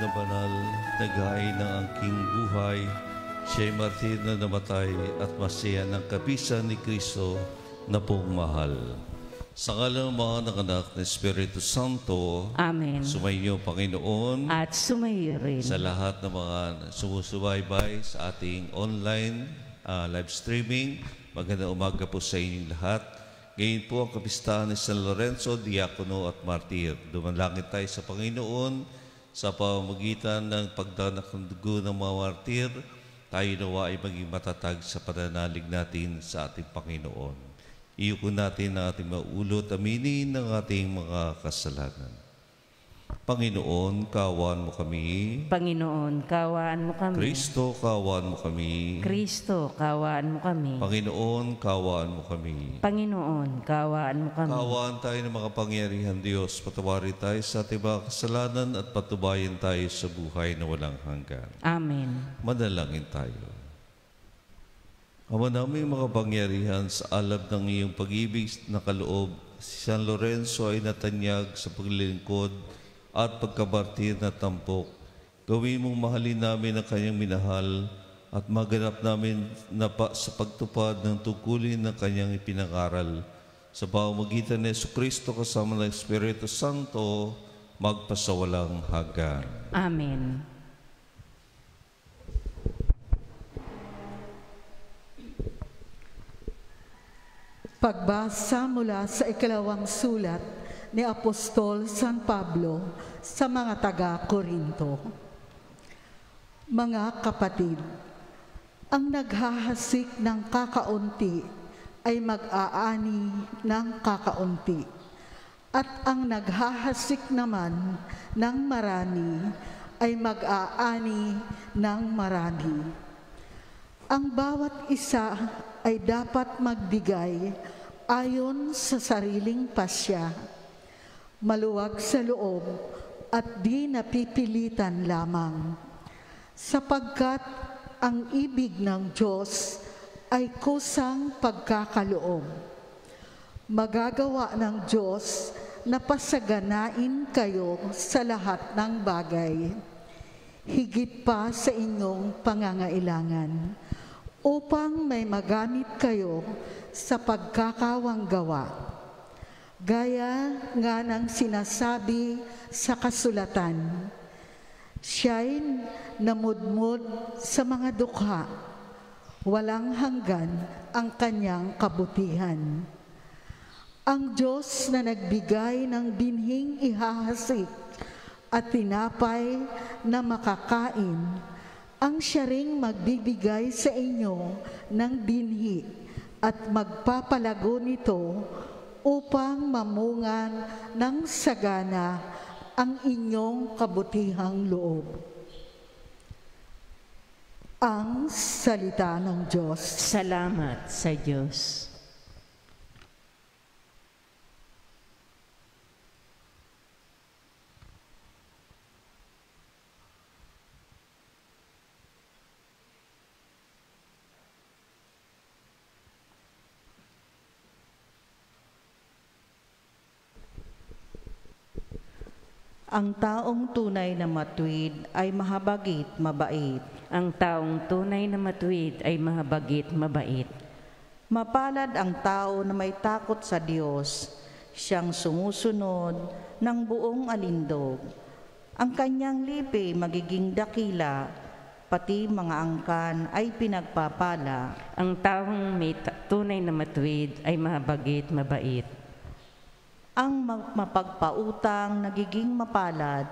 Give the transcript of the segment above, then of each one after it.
na banal, naghain ng angking buhay, siya'y martir na namatay at masaya ng kapisan ni Kristo na pong mahal. Sa ngalan ng mga nanganak na Espiritu Santo, Amen. sumainyo, Panginoon, At sumayo rin. sa lahat ng mga sumusubaybay sa ating online live streaming. Magandang umaga po sa inyong lahat. Ngayon po ang kapistahan ni San Lorenzo, Diakono at Martir. Dumanlangin tayo sa Panginoon sa pamamagitan ng pagdanak ng dugo ng mga martir. Tayo nawa ay maging matatag sa pananalig natin sa ating Panginoon. Iyuko natin ang ating maulot, aminin ng ating mga kasalanan. Panginoon, kaawaan mo kami. Panginoon, kaawaan mo kami. Kristo, kaawaan mo kami. Kristo, kaawaan mo kami. Panginoon, kaawaan mo kami. Panginoon, kaawaan mo kami. Kaawaan tayo ng mga pangyarihan Diyos, patawarin tayo sa ating mga kasalanan at patubayan tayo sa buhay na walang hanggan. Amen. Manalangin tayo. Ama namin mga pangyarihan, sa alab ng iyong pag-ibig na kaloob, si San Lorenzo ay natanyag sa paglilingkod at pagkabartir na tampok. Gawin mong mahalin namin ang kanyang minahal at maganap namin sa pagtupad ng tungkulin ng kanyang ipinangaral. Sa pamamagitan ni Jesucristo kasama ng Espiritu Santo, magpasawalang hanggan. Amen. Pagbasa mula sa ikalawang sulat ni Apostol San Pablo sa mga taga-Korinto. Mga kapatid, ang naghahasik ng kakaunti ay mag-aani ng kakaunti, at ang naghahasik naman ng marami ay mag-aani ng marami. Ang bawat isa ay dapat magbigay ayon sa sariling pasya, maluwag sa loob at di napipilitan lamang, sapagkat ang ibig ng Diyos ay kusang pagkakaloob. Magagawa ng Diyos na pasaganain kayo sa lahat ng bagay, higit pa sa inyong pangangailangan, upang may magamit kayo sa pagkakawanggawa. Gaya nga ng sinasabi sa kasulatan, siya'y namudmod sa mga dukha, walang hanggan ang kanyang kabutihan. Ang Diyos na nagbigay ng binhing ihahasik at tinapay na makakain, ang siya ring magbibigay sa inyo ng binhi at magpapalago nito upang mamungan ng sagana ang inyong kabutihang loob. Ang salita ng Diyos. Salamat sa Diyos. Ang taong tunay na matuwid ay mahabagit, mabait. Ang taong tunay na matuwid ay mahabagit, mabait. Mapalad ang tao na may takot sa Diyos, siyang sumusunod ng buong alindog. Ang kanyang lipi magiging dakila, pati mga angkan ay pinagpapala. Ang taong may tunay na matuwid ay mahabagit, mabait. Ang mapagpautang nagiging mapalad,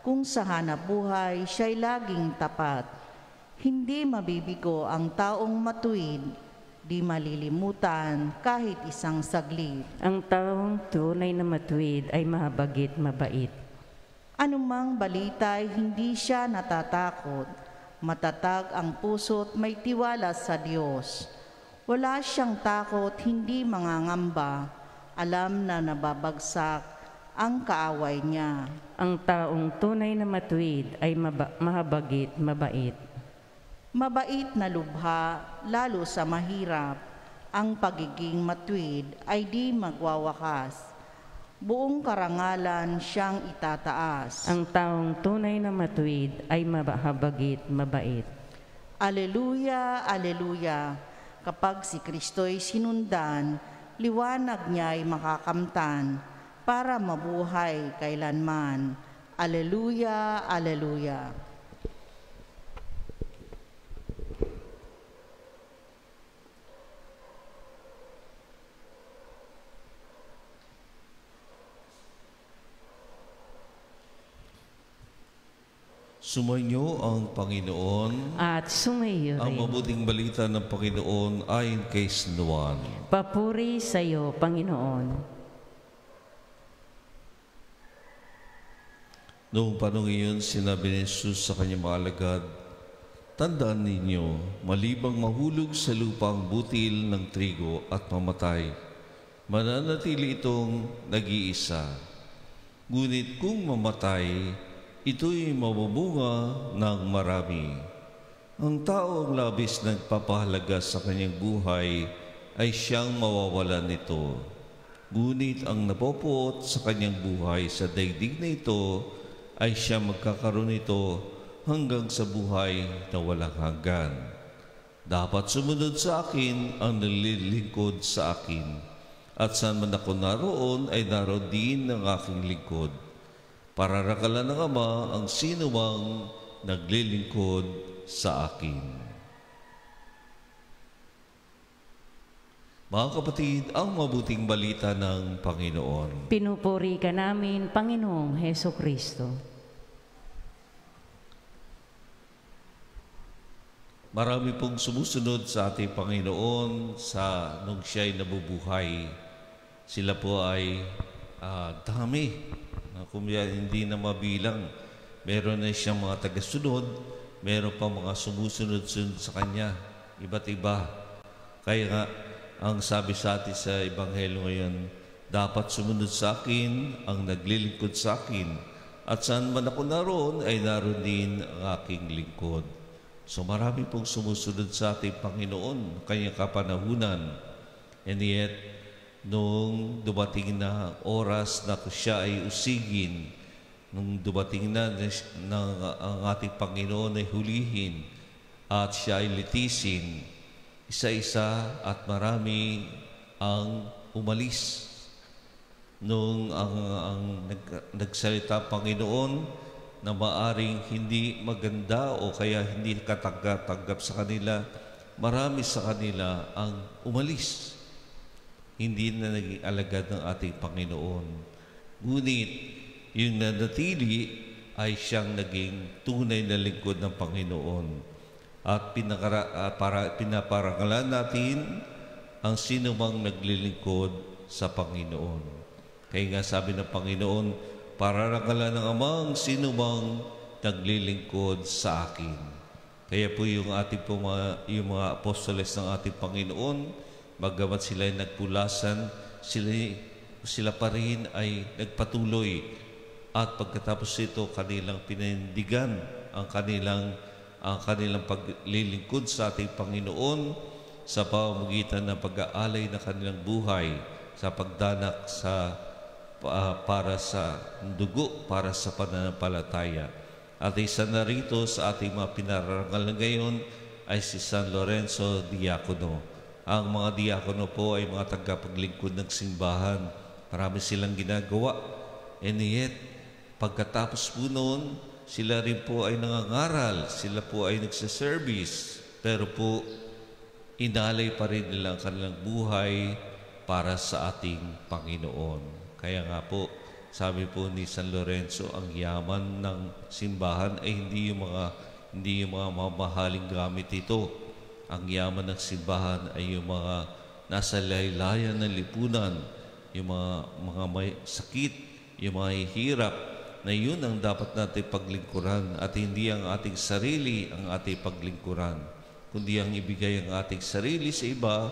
kung sa hanapbuhay siya'y laging tapat. Hindi mabibigo ang taong matuwid, di malilimutan kahit isang saglit. Ang taong tunay na matuwid ay mahabagit, mabait. Anumang balita'y hindi siya natatakot. Matatag ang puso't may tiwala sa Diyos. Wala siyang takot, hindi mangangamba. Alam na nababagsak ang kaaway niya. Ang taong tunay na matuwid ay mahabagit, mabait. Mabait na lubha, lalo sa mahirap. Ang pagiging matuwid ay di magwawakas. Buong karangalan siyang itataas. Ang taong tunay na matuwid ay mahabagit, mabait. Aleluya, aleluya. Kapag si Kristo'y sinundan, liwanag niya'y makakamtan para mabuhay kailanman. Aleluya, aleluya. Sumainyo ang Panginoon. At sumayo Ang rin. mabuting balita ng Panginoon ayon kay San Juan. Papuri sa iyo, Panginoon. Noong panahon iyon, sinabi ni Jesus sa kanyang mga alagad, tandaan ninyo, malibang mahulog sa lupa ang butil ng trigo at mamatay, mananatili itong nag-iisa. Ngunit kung mamatay, ito'y mabubunga ng marami. Ang taong labis nagpapahalaga sa kanyang buhay ay siyang mawawalan nito. Ngunit ang napopuot sa kanyang buhay sa daigdig na ito ay siya magkakaroon nito hanggang sa buhay na walang hanggan. Dapat sumunod sa akin ang nalilingkod sa akin. At saan man ako naroon ay naroon din ang aking lingkod. Pararakalan ng Ama ang sinumang naglilingkod sa akin. Mga kapatid, ang mabuting balita ng Panginoon. Pinupuri ka namin, Panginoong Heso Kristo. Marami pong sumusunod sa ating Panginoon nung siya'y nabubuhay. Sila po ay dami. Kumbaga, hindi na mabilang. Meron na siyang mga tagasunod, meron pa mga sumusunod-sunod sa Kanya. Iba't iba. Kaya nga, ang sabi sa atin sa Ebanghelyo ngayon, dapat sumunod sa akin ang naglilingkod sa akin. At saan man ako naroon, ay naroon din ang aking lingkod. So marami pong sumusunod sa ating Panginoon, kanyang kapanahunan. And yet, nung dumating na oras na siya ay usigin, nung dumating na ang ating Panginoon ay hulihin at siya ay litisin, isa-isa at marami ang umalis. Nung ang nagsalita Panginoon na maaring hindi maganda o kaya hindi katanggap sa kanila, marami sa kanila ang umalis. Hindi na naging alagad ng ating Panginoon. Ngunit, yung nanatili ay siyang naging tunay na lingkod ng Panginoon. At pinaparangalan natin ang sinumang naglilingkod sa Panginoon. Kaya nga sabi ng Panginoon, pararangalan ng Ama ang sinumang naglilingkod sa akin. Kaya po yung ating yung mga apostoles ng ating Panginoon, bagamat sila ay nagpulasan, sila pa rin ay nagpatuloy. At pagkatapos ito, kanilang pinindigan ang kanilang paglilingkod sa ating Panginoon sa pamamagitan ng pag-aalay ng kanilang buhay sa pagdanak para sa dugo, para sa pananampalataya. At isa na rito sa ating mga pinarangal ngayon ay si San Lorenzo Diacono. Ang mga diakono po ay mga tagapaglingkod ng simbahan. Marami silang ginagawa. And yet, pagkatapos po noon, sila rin po ay nangangaral. Sila po ay nagsaservice. Pero po, inalay pa rin nila ang kanilang buhay para sa ating Panginoon. Kaya nga po, sabi po ni San Lorenzo, ang yaman ng simbahan ay hindi yung mga mamahaling gamit ito. Ang yaman ng simbahan ay yung mga nasa laylayan ng lipunan, yung mga may sakit, yung mga hirap, na yun ang dapat natin paglingkuran at hindi ang ating sarili ang ating paglingkuran, kundi ang ibigay ang ating sarili sa iba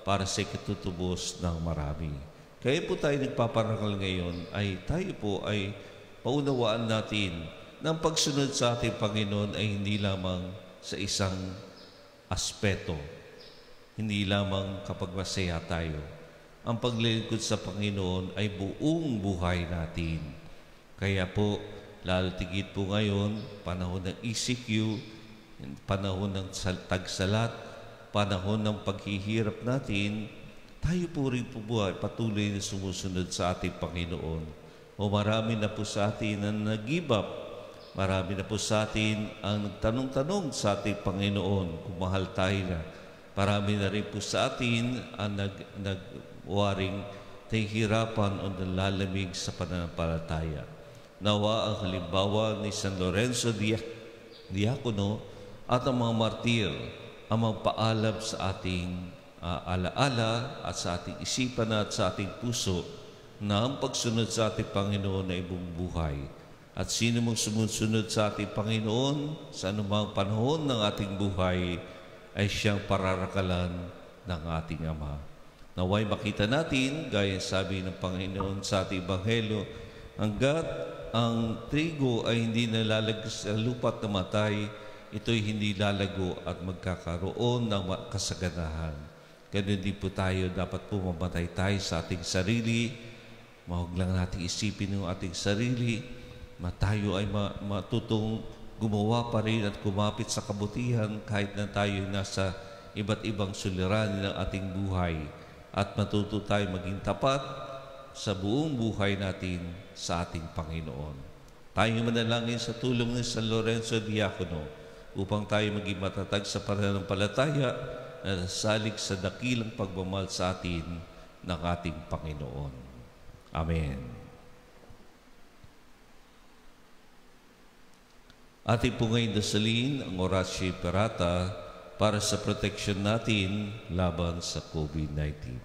para sa ikatutubos ng marami. Kaya po tayo nagpaparangal ngayon ay tayo po ay paunawaan natin na ang pagsunod sa ating Panginoon ay hindi lamang sa isang aspeto, hindi lamang kapag masaya tayo, ang paglilingkod sa Panginoon ay buong buhay natin. Kaya po, lalo tigit po ngayon, panahon ng ECQ, panahon ng tagsalat, panahon ng paghihirap natin, tayo po rin po buhay, patuloy na sumusunod sa ating Panginoon. O marami na po sa atin ang nag-give up, marami na po sa atin ang nagtanong-tanong sa ating Panginoon kung mahal tayo na. Marami na rin po sa atin ang nagwaring nahihirapan o nalalamig sa pananampalataya. Nawa ang halimbawa ni San Lorenzo Diacono at ang mga martir ang magpaalab sa ating alaala at sa ating isipan at sa ating puso na ang pagsunod sa ating Panginoon ay buong buhay. At sino mong sumusunod sa ating Panginoon sa anumang panahon ng ating buhay ay siyang pararakalan ng ating Ama. Naway makita natin, gaya sabi ng Panginoon sa ating Ebanghelyo, hanggat ang trigo ay hindi nalalagay sa lupa't namatay, ito'y hindi lalago at magkakaroon ng kasaganahan. Ganun din po tayo, dapat po mamatay tayo sa ating sarili. Huwag lang natin isipin yung ating sarili. Tayo ay matutong gumawa pa rin at kumapit sa kabutihan kahit na tayo nasa iba't ibang suliranin ng ating buhay. At matuto tayo maging tapat sa buong buhay natin sa ating Panginoon. Tayo manalangin sa tulong ni San Lorenzo Diacono upang tayo maging matatag sa pananampalataya na nasalig sa dakilang pagmamahal sa atin ng ating Panginoon. Amen. Ating po ngayon dasalin ang Oratio Imperata para sa proteksyon natin laban sa COVID-19.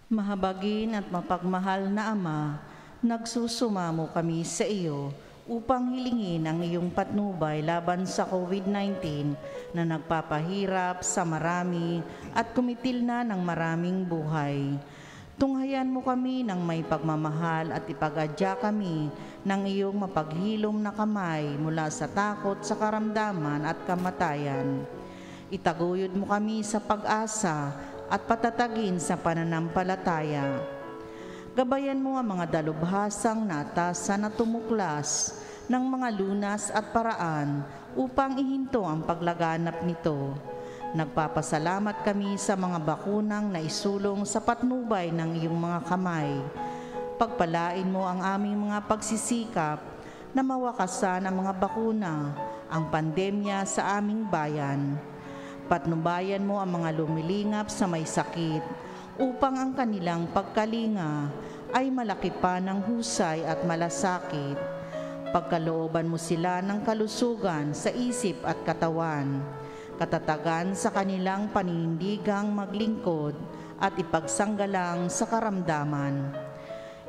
Mahabagin at mapagmahal na Ama, nagsusumamo kami sa iyo upang hilingin ang iyong patnubay laban sa COVID-19 na nagpapahirap sa marami at kumitil na ng maraming buhay. Tunghayan mo kami ng may pagmamahal at ipag-adya kami ng iyong mapaghilom na kamay mula sa takot sa karamdaman at kamatayan. Itaguyod mo kami sa pag-asa at patatagin sa pananampalataya. Gabayan mo ang mga dalubhasang naatasan na tumuklas ng mga lunas at paraan upang ihinto ang paglaganap nito. Nagpapasalamat kami sa mga bakunang naisulong sa patnubay ng iyong mga kamay. Pagpalain mo ang aming mga pagsisikap na mawakasan ang mga bakuna, ang pandemya sa aming bayan. Patnubayan mo ang mga lumilingap sa may sakit upang ang kanilang pagkalinga ay malaki pa ng husay at malasakit. Pagkalooban mo sila ng kalusugan sa isip at katawan, katatagan sa kanilang paninindigang maglingkod at ipagsanggalang sa karamdaman.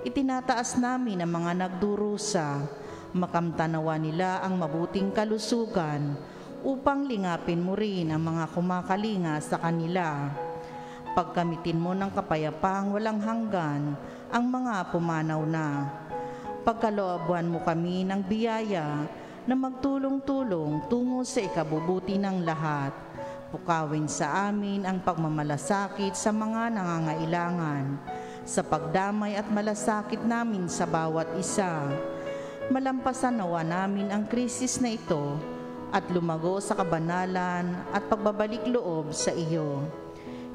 Itinataas namin ang mga nagdurusa, makamtanawa nila ang mabuting kalusugan upang lingapin mo rin ang mga kumakalinga sa kanila. Pagkamitin mo ng kapayapaang walang hanggan ang mga pumanaw na. Pagkalooban mo kami ng biyaya na magtulong-tulong tungo sa ikabubuti ng lahat. Pukawin sa amin ang pagmamalasakit sa mga nangangailangan, sa pagdamay at malasakit namin sa bawat isa. Malampasan nawa namin ang krisis na ito at lumago sa kabanalan at pagbabalik loob sa iyo.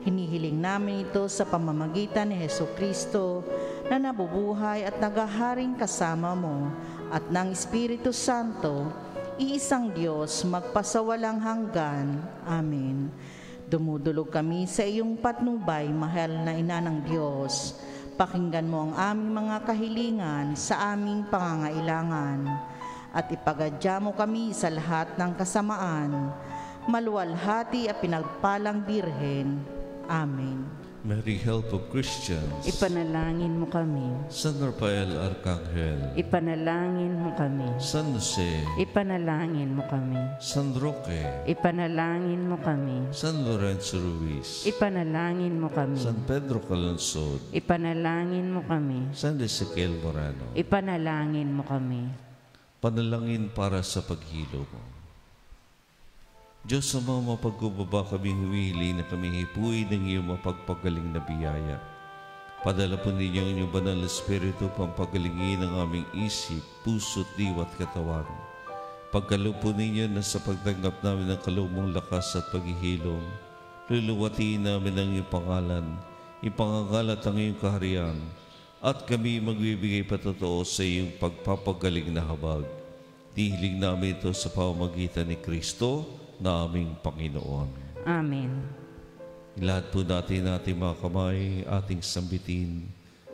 Hinihiling namin ito sa pamamagitan ni Hesukristo na nabubuhay at nagaharing kasama mo at ng Espiritu Santo, iisang Diyos magpasawalang hanggan. Amen. Dumudulog kami sa iyong patnubay, mahal na Ina ng Diyos. Pakinggan mo ang aming mga kahilingan sa aming pangangailangan at ipagadya mo kami sa lahat ng kasamaan. Maluwalhati at pinagpalang Birhen. Amen. Mary, help of Christians. Ipanalangin mo kami. San Rafael Arcangel. Ipanalangin mo kami. San Jose. Ipanalangin mo kami. San Roque. Ipanalangin mo kami. San Lorenzo Ruiz. Ipanalangin mo kami. San Pedro Calungsod. Ipanalangin mo kami. San Ezequiel Morano. Ipanalangin mo kami. Panalangin para sa paghilo mo. Diyos sa mga mapagkubaba kaming huwili na kami hipuin ng iyong mapagpagaling na biyaya. Padala po ninyo ang inyong banal na Espiritu pampagalingin ang aming isip, puso't diwa at katawan. Pagkaloob po ninyo na sa pagtanggap namin ng kalumong lakas at paghihilom, luluwatiin namin ang iyong pangalan, ipangangalat ang iyong kaharian, at kami magbibigay patotoo sa iyong pagpapagaling na habag. Dihiling namin ito sa pamamagitan ni Kristo na aming Panginoon. Amen. Ilahad po natin ating mga kamay, ating sambitin.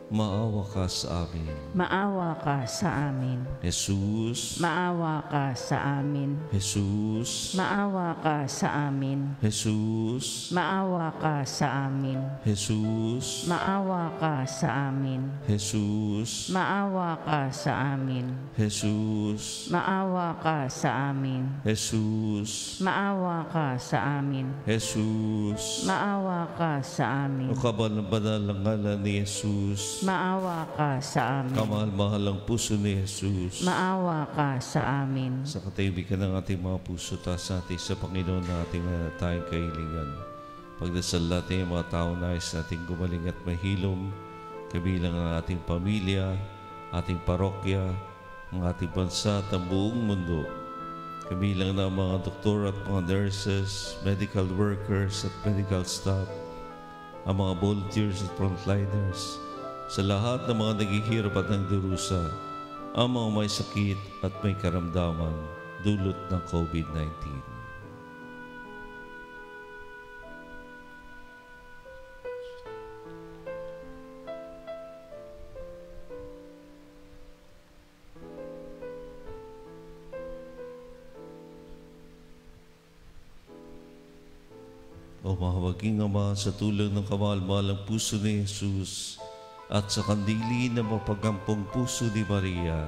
Maawa ka sa amin. Maawa ka sa amin. Jesus. Maawa ka sa amin. Jesus. Maawa ka sa amin. Jesus. Maawa ka sa amin. Jesus. Maawa ka sa amin. Jesus. Maawa ka sa amin. Jesus. Maawa ka sa amin. Jesus. Maawa ka sa amin. Jesus. Maawa ka sa amin. O kabanal ng ngalan ni Jesus. Maawa ka sa amin. Kamahal-mahal ang puso ni Jesus. Maawa ka sa amin. Sa katahimikan ng ating mga puso, taas natin sa Panginoon na ating tayong kahilingan. Pagdasal natin ang mga tao nais nating gumaling at mahilom, kabilang ang ating pamilya, ating parokya, ang ating bansa at ang buong mundo. Kabilang na ang mga doktor at mga nurses, medical workers at medical staff, ang mga volunteers at frontliners, sa lahat ng mga naghihirap at nagdurusa, ang mga may sakit at may karamdaman dulot ng COVID-19. O mahabaging Ama, sa tulong ng kamahal-mahalang puso ni Jesus at sa kandili na mapagampong puso ni Maria,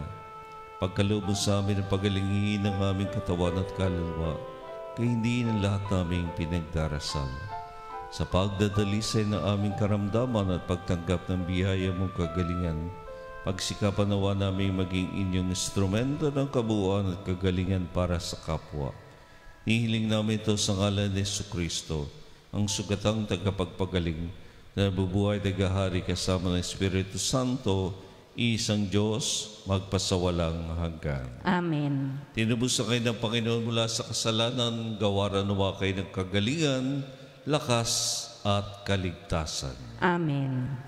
pagkaloob mo sa amin ang pagalingin ng aming katawan at kaluluwa, kaya hindi ng lahat naming pinagdarasal. Sa pagdadalisay ng aming karamdaman at pagtanggap ng biyaya mong kagalingan, pagsikapan nawa namin maging inyong instrumento ng kabuuan at kagalingan para sa kapwa. Nihiling namin ito sa ngalan ni Jesucristo, ang sugatang tagapagpagaling na bubuhay nagahari kasama ng Espiritu Santo, isang Diyos, magpasawalang hanggan. Amen. Tinubos na kayo ng Panginoon mula sa kasalanan, gawaran nawa kayo ng kagalingan, lakas at kaligtasan. Amen.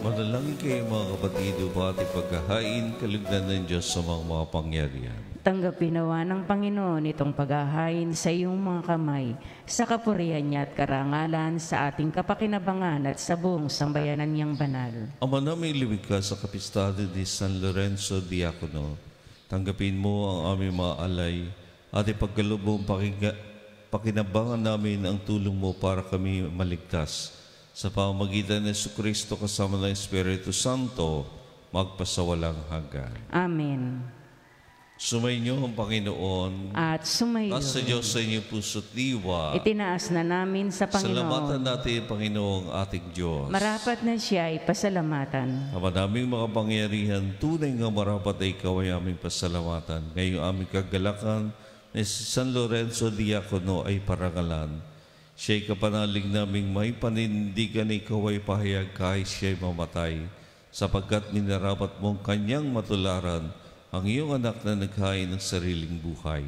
Manalangin kayo mga kapatid upang ating paghahain kalugdan ng Diyos sa mga pangyarihan. Tanggapin nawa ng Panginoon itong paghahain sa iyong mga kamay, sa kapurihan niya at karangalan, sa ating kapakinabangan at sa buong sambayanan niyang banal. Ama namin lumikha sa kapistado ni San Lorenzo Diacono, tanggapin mo ang aming mga alay at ipagkaloob pakinabangan namin ang tulong mo para kami maligtas. Sa pamamagitan ni Jesucristo kasama ng Espiritu Santo, magpasawalang hanggan. Amen. Sumainyo ang Panginoon At sumayo. at sa Diyos sa inyong puso't diwa. Itinaas na namin sa Salamatan Panginoon. natin, Panginoong ating Diyos. Marapat na siya ay pasalamatan. Ama naming mga pangyarihan, tunay nga marapat ay ikaw ay aming pasalamatan. Ngayong aming kagalakan ni San Lorenzo Diacono ay parangalan. Siya'y kapanalig naming may panindigan na ikaw ay pahayag kahit siya'y mamatay, sapagkat minarapat mong kanyang matularan ang iyong anak na naghain ng sariling buhay.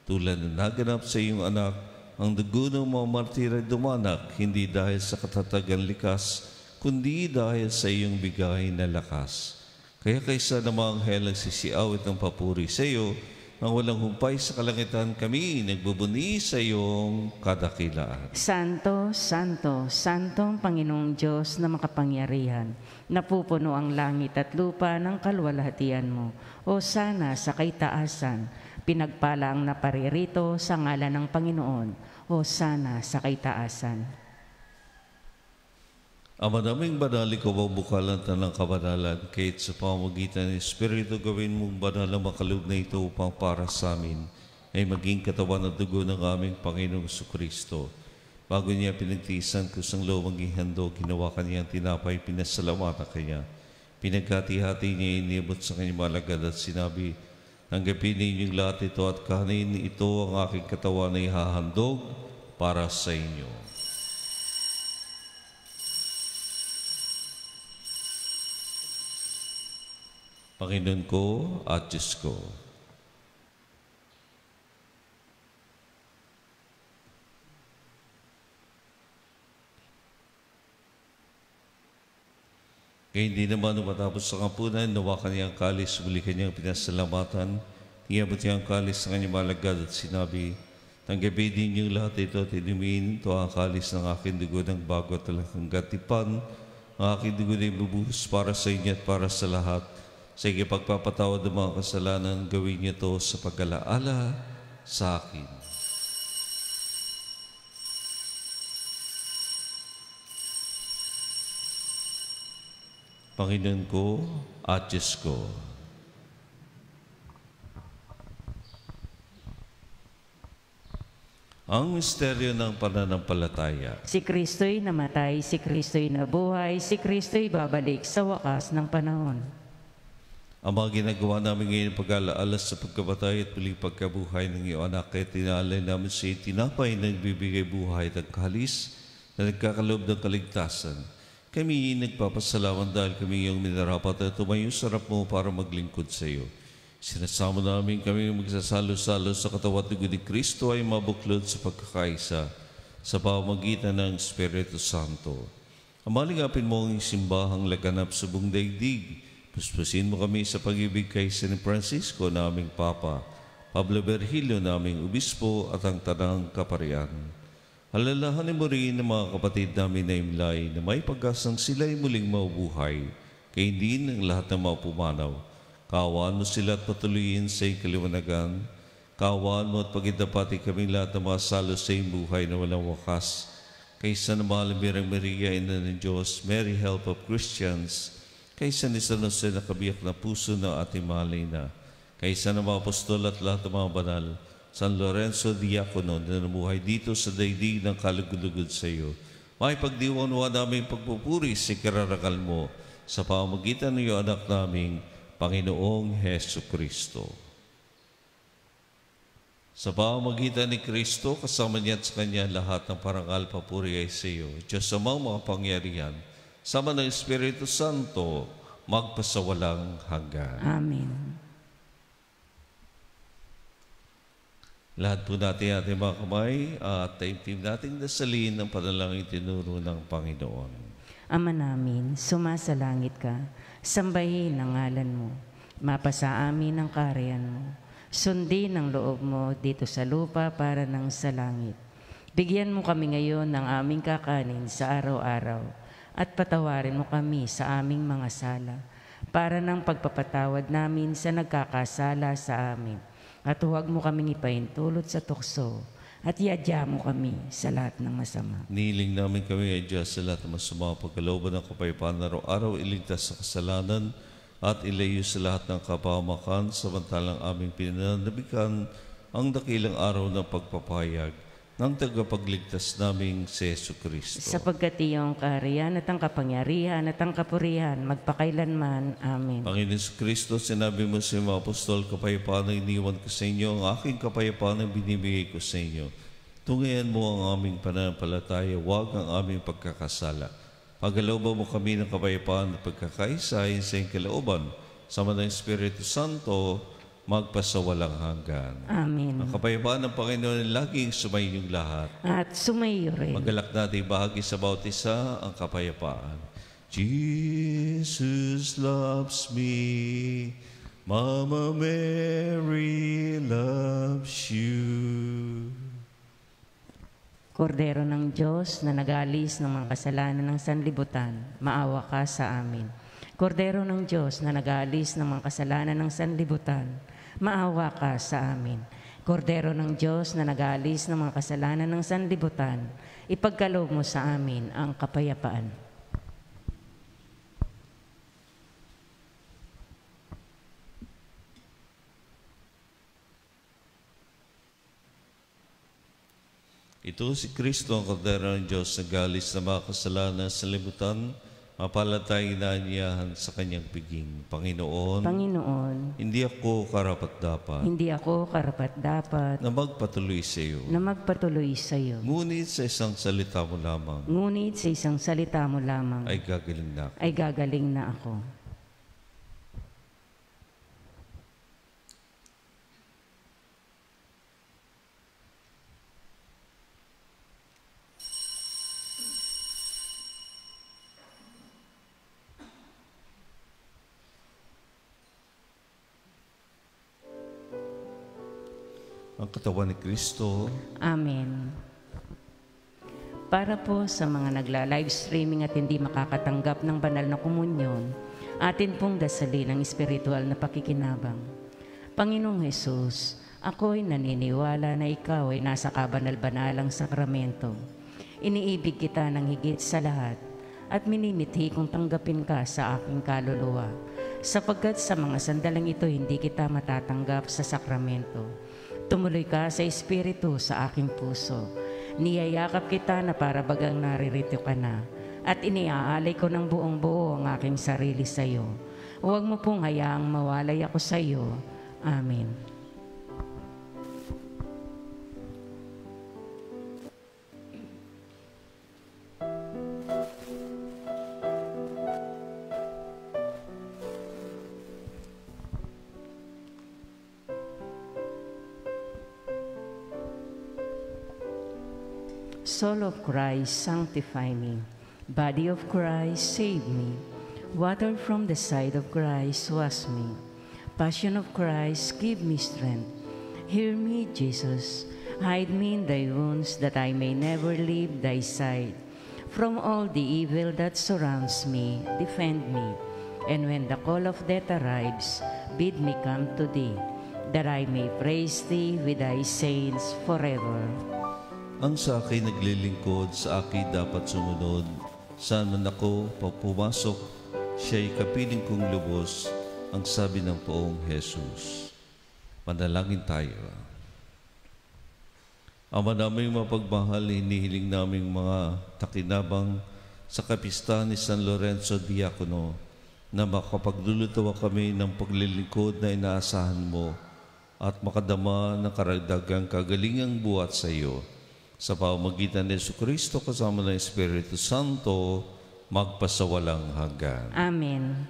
tulad na naganap sa iyong anak, ang dugo ng mga martir ay dumanak, hindi dahil sa katatagan likas, kundi dahil sa iyong bigay na lakas. Kaya kaysa namang anghel nagsisiawit ng papuri sa iyo, nang walang humpay sa kalangitan kami, nagbubuni sa iyong kadakilaan. Santo, Santo, Santong Panginoong Diyos na makapangyarihan, napupuno ang langit at lupa ng kalwalhatian mo. O sana sa kaitaasan, pinagpala ang naparirito sa ngalan ng Panginoon. O sana sa kaitaasan. Ama naming banal, ikaw ang bukalan ng kabanalan, kahit sa pamamagitan ng Espiritu gawin mong banal ang makaloob na ito upang para sa amin ay maging katawan at dugo ng aming Panginoong Jesucristo. Bago niya pinagtiisan kusang loob maging handog, ginawa kanyang tinapay, pinasalamatan kanya. Pinagkati-hati niya, inibot sa kanyang malagad at sinabi, tanggapin ninyong lahat ito at kanin, ito ang aking katawan na ihahandog para sa inyo. Panginoon ko at Diyos ko. Kaya hindi naman matapos sa kampunan, nawa kanyang kalis, muli kanyang pinasalamatan, niyabot niyang kalis sa kanyang malagad at sinabi, tanggapin din yung lahat ito at inumin, ito ang kalis ng aking dugo ng bago at talagang gatipan, ang aking dugo na ibubuhos para sa inyo at para sa lahat. Sa ikipagpapatawad ng mga kasalanan, gawin niyo ito sa pag-alaala sa akin. Panginoon ko at Diyos ko. Ang misteryo ng pananampalataya. Si Kristo'y namatay, si Kristo'y nabuhay, si Kristo'y babalik sa wakas ng panahon. Ang mga ginagawa namin ngayon pag-alaala sa pagkabatay at muling pagkabuhay ng iyong anak, kaya tinaalay namin sa tinapay na nagbibigay buhay at kalis na nagkakaloob ng kaligtasan. Kami nagpapasalamat dahil kami iyong minarapat at tumayo sa harap mo para maglingkod sa iyo. Sinasama namin kami magsasalo-salo sa katawan ng ni Kristo ay mabuklod sa pagkakaisa sa pamamagitan ng Espiritu Santo. Amalingapin mo ang simbahang laganap sa buong daigdig. Puspusin mo kami sa pag-ibig kay San Francisco na aming Papa, Pablo Virgilio na aming Obispo at ang Tanang Kaparian. Alalahanin mo rin ang mga kapatid namin na imlay na may pag-asang sila'y muling maubuhay, kaya hindi ng lahat ng mga pumanaw. Kaawaan mo sila at patuloyin sa iyong kaliwanagan. Kaawaan mo at pagidapati kaming lahat ng mga salo sa iyong buhay na walang wakas. Kaysa na mahal Birang Maria, Ina ng Diyos, Mary, help of Christians, kaysa ni San Jose na kabiyak na puso ng ating Mahalina, kaysa ng mga apostol at lahat ng mga banal, San Lorenzo Diacono na namuhay dito sa daigdig ng kalugod-lugod sa iyo, may pagdiwang-wa naming pagpupuri sa ikararangal mo sa pamamagitan ng iyong anak naming Panginoong Heso Kristo. Sa pamamagitan ni Kristo, kasama niya at sa Kanya lahat ng parangal papuri ay sa iyo, Diyos amang mga pangyarihan, sama ng Espiritu Santo, magpasawalang hanggan. Amen. Lahat po natin ating mga kamay at taimtim nating dasalin ng panalangin tinuro ng Panginoon. Ama namin, sumasalangit ka, sambahin ang ngalan mo, mapasa amin ang kaharian mo, sundin ang loob mo dito sa lupa para nang sa langit. Bigyan mo kami ngayon ng aming kakanin sa araw-araw, at patawarin mo kami sa aming mga sala, para ng pagpapatawad namin sa nagkakasala sa amin. At huwag mo kaming ipaintulot sa tukso, at iadya mo kami sa lahat ng masama. Niling namin kami ay Diyos sa lahat ng masama, pagkalooban ng kapayapaan araw-araw, iligtas sa kasalanan, at ilayo sa lahat ng kapahamakan, samantalang aming pinananabikan ang dakilang araw ng pagpapahayag ng tagapagligtas naming si Jesucristo. Sapagkat iyong kaharian at ang kapangyarihan at ang kapurihan magpakailanman. Amen. Panginoon Jesucristo, sinabi mo sa mga apostol, kapayapaan ang iniwan ko sa inyo, ang aking kapayapaan ang binibigay ko sa inyo. Tungayan mo ang aming pananampalataya, huwag ang aming pagkakasala. Pagkalooban mo kami ng kapayapaan at pagkakaisa sa iyong kalooban, sama ng Espiritu Santo, magpasawalang hanggan. Amen. Ang kapayapaan ng Panginoon ay laging sumainyong lahat. At sumayo rin. Magalak natin bahagi sa bawat isa ang kapayapaan. Jesus loves me, Mama Mary loves you. Kordero ng Diyos na nag-aalis ng mga kasalanan ng sanlibutan, maawa ka sa amin. Kordero ng Diyos na nag-aalis ng mga kasalanan ng sanlibutan, maawa ka sa amin. Kordero ng Diyos na nag-aalis ng mga kasalanan ng sanlibutan, ipagkaloob mo sa amin ang kapayapaan. Ito si Kristo, ang Kordero ng Diyos, nag-aalis ng mga kasalanan sa libutan, mapalatay na niyahan sa kanyang piging. Panginoon, hindi ako karapat-dapat na magpatuloy sa iyo. Ngunit sa isang salita mo lamang, ay gagaling na ako. Ang katawan ni Kristo. Amen. Para po sa mga nagla-live streaming at hindi makakatanggap ng banal na komunyon, atin pong dasalin ang espiritual na pakikinabang. Panginoong Hesus, ako'y naniniwala na ikaw ay nasa kabanal-banalang sakramento. Iniibig kita ng higit sa lahat at minimithi kong tanggapin ka sa aking kaluluwa, sapagkat sa mga sandalang ito hindi kita matatanggap sa sakramento. Tumuloy ka sa Espiritu sa aking puso. Niyayakap kita na para bagang naririto ka na. At iniaalay ko ng buong buo ang aking sarili sa iyo. Huwag mo pong hayaang mawalay ako sa iyo. Amen. Soul of Christ, sanctify me. Body of Christ, save me. Water from the side of Christ, wash me. Passion of Christ, give me strength. Hear me, Jesus. Hide me in thy wounds, that I may never leave thy side. From all the evil that surrounds me, defend me. And when the call of death arrives, bid me come to thee, that I may praise thee with thy saints forever. Ang sa akin naglilingkod, sa akin dapat sumunod. Saan man ako pumasok, siya'y kapiling kong lubos, ang sabi ng poong Jesus. Manalangin tayo. Ama naming mapagmahal, hinihiling naming mga takinabang sa kapistahan ni San Lorenzo Diacono na makapaglulutuwa kami ng paglilingkod na inaasahan mo at makadama ng karagdagang kagalingang buhat sa iyo. Sa pamamagitan ni Jesucristo kasama ng Espiritu Santo, magpasawalang hanggan. Amen.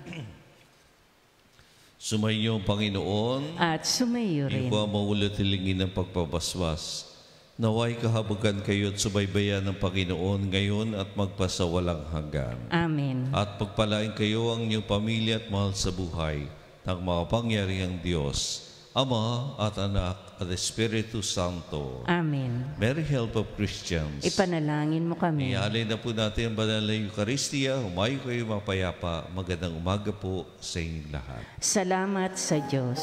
Sumainyo ang Panginoon. At sumayo rin. Ikaw ang maulit-hilingin ng pagpapaswas. Naway kahabagan kayo at subaybayan ng Panginoon ngayon at magpasawalang hanggan. Amen. At pagpalain kayo ang inyong pamilya at mahal sa buhay ng makapangyarihang Diyos, Ama at Anak at Espiritu Santo. Amen. Mary, help of Christians. Ipanalangin mo kami. Ialay na po natin ang banal na Eucharistia. Humayo kayo mapayapa. Magandang umaga po sa inyong lahat. Salamat sa Diyos.